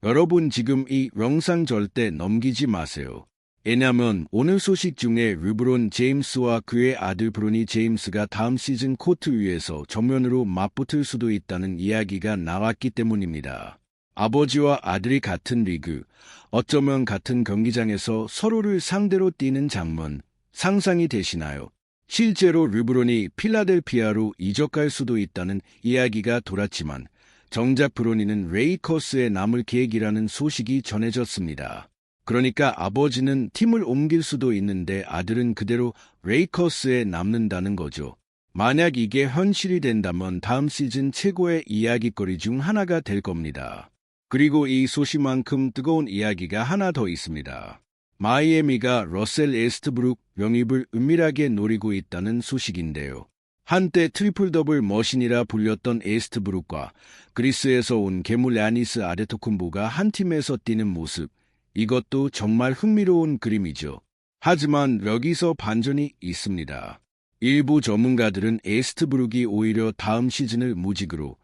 여러분 지금 이 영상 절대 넘기지 마세요. 왜냐면 오늘 소식 중에 르브론 제임스와 그의 아들 브로니 제임스가 다음 시즌 코트 위에서 정면으로 맞붙을 수도 있다는 이야기가 나왔기 때문입니다. 아버지와 아들이 같은 리그, 어쩌면 같은 경기장에서 서로를 상대로 뛰는 장면, 상상이 되시나요? 실제로 르브론이 필라델피아로 이적할 수도 있다는 이야기가 돌았지만 정작 브로니는 레이커스에 남을 계획이라는 소식이 전해졌습니다. 그러니까 아버지는 팀을 옮길 수도 있는데 아들은 그대로 레이커스에 남는다는 거죠. 만약 이게 현실이 된다면 다음 시즌 최고의 이야기거리 중 하나가 될 겁니다. 그리고 이 소식만큼 뜨거운 이야기가 하나 더 있습니다. 마이애미가 러셀 웨스트브룩 영입을 은밀하게 노리고 있다는 소식인데요. 한때 트리플 더블 머신이라 불렸던 웨스트브룩과 그리스에서 온 괴물 야니스 아데토쿤보가 한 팀에서 뛰는 모습, 이것도 정말 흥미로운 그림이죠. 하지만 여기서 반전이 있습니다. 일부 전문가들은 웨스트브룩이 오히려 다음 시즌을 무직으로,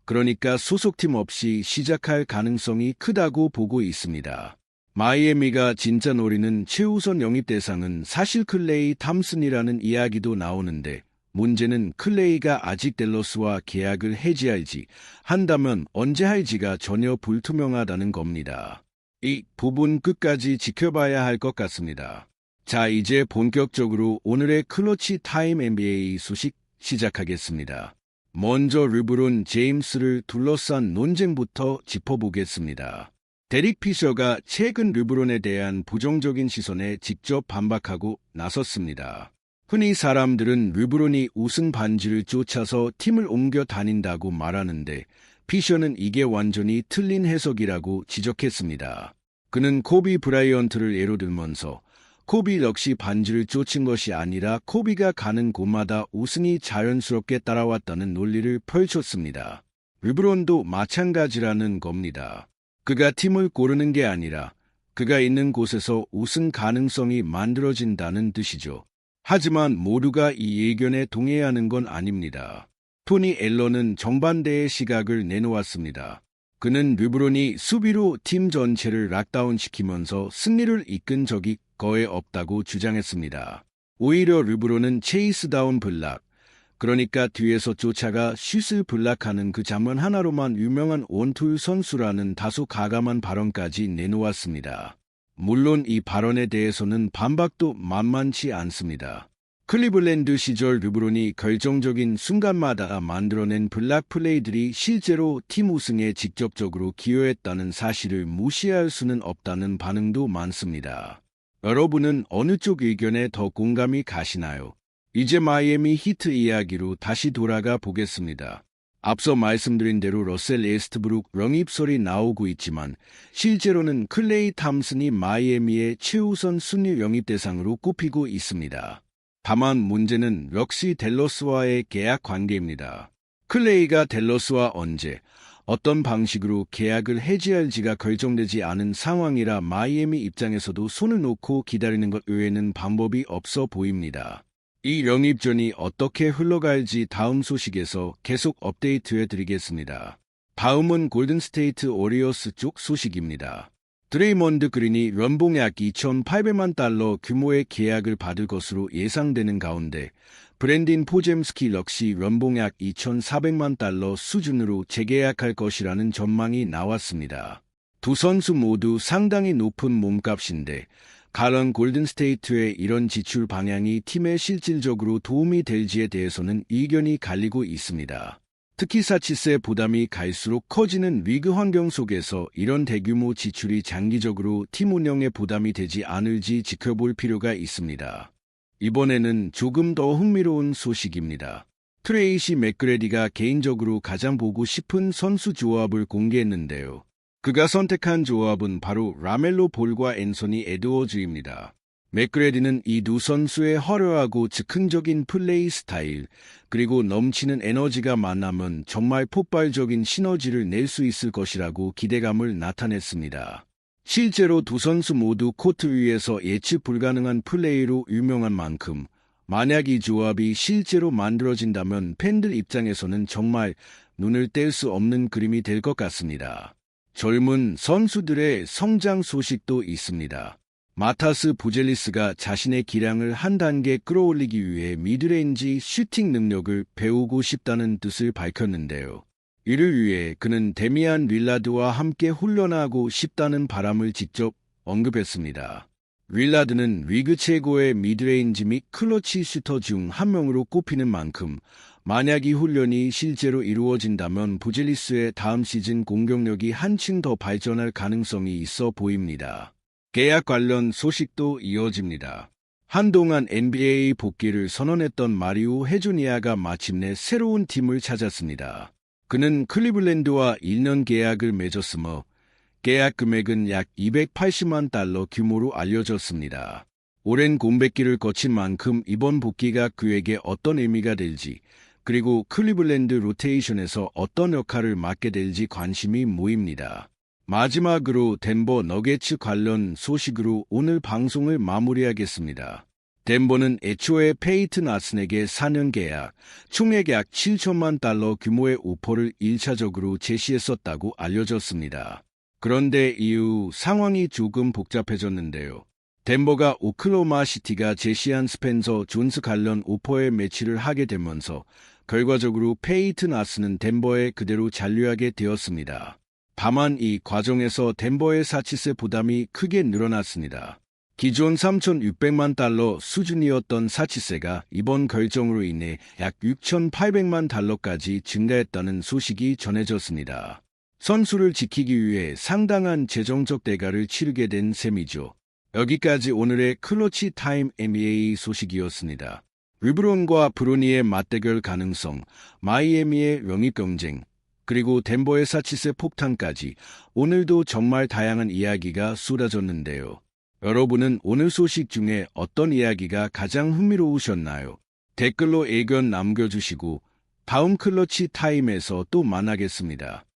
그러니까 소속팀 없이 시작할 가능성이 크다고 보고 있습니다. 마이애미가 진짜 노리는 최우선 영입 대상은 사실 클레이 탐슨이라는 이야기도 나오는데 문제는 클레이가 아직 댈러스와 계약을 해지할지 한다면 언제 할지가 전혀 불투명하다는 겁니다. 이 부분 끝까지 지켜봐야 할 것 같습니다. 자, 이제 본격적으로 오늘의 클러치 타임 NBA 소식 시작하겠습니다. 먼저 르브론 제임스를 둘러싼 논쟁부터 짚어보겠습니다. 데릭 피셔가 최근 르브론에 대한 부정적인 시선에 직접 반박하고 나섰습니다. 흔히 사람들은 르브론이 우승 반지를 쫓아서 팀을 옮겨 다닌다고 말하는데 피셔는 이게 완전히 틀린 해석이라고 지적했습니다. 그는 코비 브라이언트를 예로 들면서 코비 역시 반지를 쫓은 것이 아니라 코비가 가는 곳마다 우승이 자연스럽게 따라왔다는 논리를 펼쳤습니다. 르브론도 마찬가지라는 겁니다. 그가 팀을 고르는 게 아니라 그가 있는 곳에서 우승 가능성이 만들어진다는 뜻이죠. 하지만 모두가 이 의견에 동의하는 건 아닙니다. 토니 앨런은 정반대의 시각을 내놓았습니다. 그는 르브론이 수비로 팀 전체를 락다운시키면서 승리를 이끈 적이 거의 없다고 주장했습니다. 오히려 르브론은 체이스다운 블락, 그러니까 뒤에서 쫓아가 슛을 블락하는 그 장면 하나로만 유명한 원툴 선수라는 다소 가감한 발언까지 내놓았습니다. 물론 이 발언에 대해서는 반박도 만만치 않습니다. 클리블랜드 시절 르브론이 결정적인 순간마다 만들어낸 블락 플레이들이 실제로 팀 우승에 직접적으로 기여했다는 사실을 무시할 수는 없다는 반응도 많습니다. 여러분은 어느 쪽 의견에 더 공감이 가시나요? 이제 마이애미 히트 이야기로 다시 돌아가 보겠습니다. 앞서 말씀드린 대로 러셀 웨스트브룩 영입설이 나오고 있지만 실제로는 클레이 탐슨이 마이애미의 최우선 순위 영입 대상으로 꼽히고 있습니다. 다만 문제는 역시 댈러스와의 계약 관계입니다. 클레이가 댈러스와 언제, 어떤 방식으로 계약을 해지할지가 결정되지 않은 상황이라 마이애미 입장에서도 손을 놓고 기다리는 것 외에는 방법이 없어 보입니다. 이 영입전이 어떻게 흘러갈지 다음 소식에서 계속 업데이트해 드리겠습니다. 다음은 골든스테이트 워리어스 쪽 소식입니다. 드레이먼드 그린이 연봉 약 2,800만 달러 규모의 계약을 받을 것으로 예상되는 가운데 브랜딘 포젬스키 역시 연봉 약 2,400만 달러 수준으로 재계약할 것이라는 전망이 나왔습니다. 두 선수 모두 상당히 높은 몸값인데 가런 골든스테이트의 이런 지출 방향이 팀에 실질적으로 도움이 될지에 대해서는 의견이 갈리고 있습니다. 특히 사치세 부담이 갈수록 커지는 리그 환경 속에서 이런 대규모 지출이 장기적으로 팀 운영에 부담이 되지 않을지 지켜볼 필요가 있습니다. 이번에는 조금 더 흥미로운 소식입니다. 트레이시 맥그레디가 개인적으로 가장 보고 싶은 선수 조합을 공개했는데요. 그가 선택한 조합은 바로 라멜로 볼과 앤서니 에드워즈입니다. 맥그레디는 이 두 선수의 화려하고 즉흥적인 플레이 스타일, 그리고 넘치는 에너지가 만나면 정말 폭발적인 시너지를 낼 수 있을 것이라고 기대감을 나타냈습니다. 실제로 두 선수 모두 코트 위에서 예측 불가능한 플레이로 유명한 만큼 만약 이 조합이 실제로 만들어진다면 팬들 입장에서는 정말 눈을 뗄 수 없는 그림이 될 것 같습니다. 젊은 선수들의 성장 소식도 있습니다. 마타스 부젤리스가 자신의 기량을 한 단계 끌어올리기 위해 미드레인지 슈팅 능력을 배우고 싶다는 뜻을 밝혔는데요. 이를 위해 그는 데미안 릴라드와 함께 훈련하고 싶다는 바람을 직접 언급했습니다. 릴라드는 리그 최고의 미드레인지 및 클러치 슈터 중 한 명으로 꼽히는 만큼 만약 이 훈련이 실제로 이루어진다면 부젤리스의 다음 시즌 공격력이 한층 더 발전할 가능성이 있어 보입니다. 계약 관련 소식도 이어집니다. 한동안 NBA 복귀를 선언했던 마리오 헤조니아가 마침내 새로운 팀을 찾았습니다. 그는 클리블랜드와 1년 계약을 맺었으며 계약 금액은 약 280만 달러 규모로 알려졌습니다. 오랜 공백기를 거친 만큼 이번 복귀가 그에게 어떤 의미가 될지, 그리고 클리블랜드 로테이션에서 어떤 역할을 맡게 될지 관심이 모입니다. 마지막으로 덴버 너게츠 관련 소식으로 오늘 방송을 마무리하겠습니다. 덴버는 애초에 페이튼 아슨에게 4년 계약, 총액 약 7천만 달러 규모의 오퍼를 1차적으로 제시했었다고 알려졌습니다. 그런데 이후 상황이 조금 복잡해졌는데요. 덴버가 오클라호마 시티가 제시한 스펜서 존스 관련 오퍼에 매치를 하게 되면서 결과적으로 페이튼 아슨은 덴버에 그대로 잔류하게 되었습니다. 다만 이 과정에서 덴버의 사치세 부담이 크게 늘어났습니다. 기존 3,600만 달러 수준이었던 사치세가 이번 결정으로 인해 약 6,800만 달러까지 증가했다는 소식이 전해졌습니다. 선수를 지키기 위해 상당한 재정적 대가를 치르게 된 셈이죠. 여기까지 오늘의 클러치 타임 NBA 소식이었습니다. 르브론과 브로니의 맞대결 가능성, 마이애미의 영입 경쟁, 그리고 덴버의 사치세 폭탄까지 오늘도 정말 다양한 이야기가 쏟아졌는데요. 여러분은 오늘 소식 중에 어떤 이야기가 가장 흥미로우셨나요? 댓글로 의견 남겨주시고 다음 클러치 타임에서 또 만나겠습니다.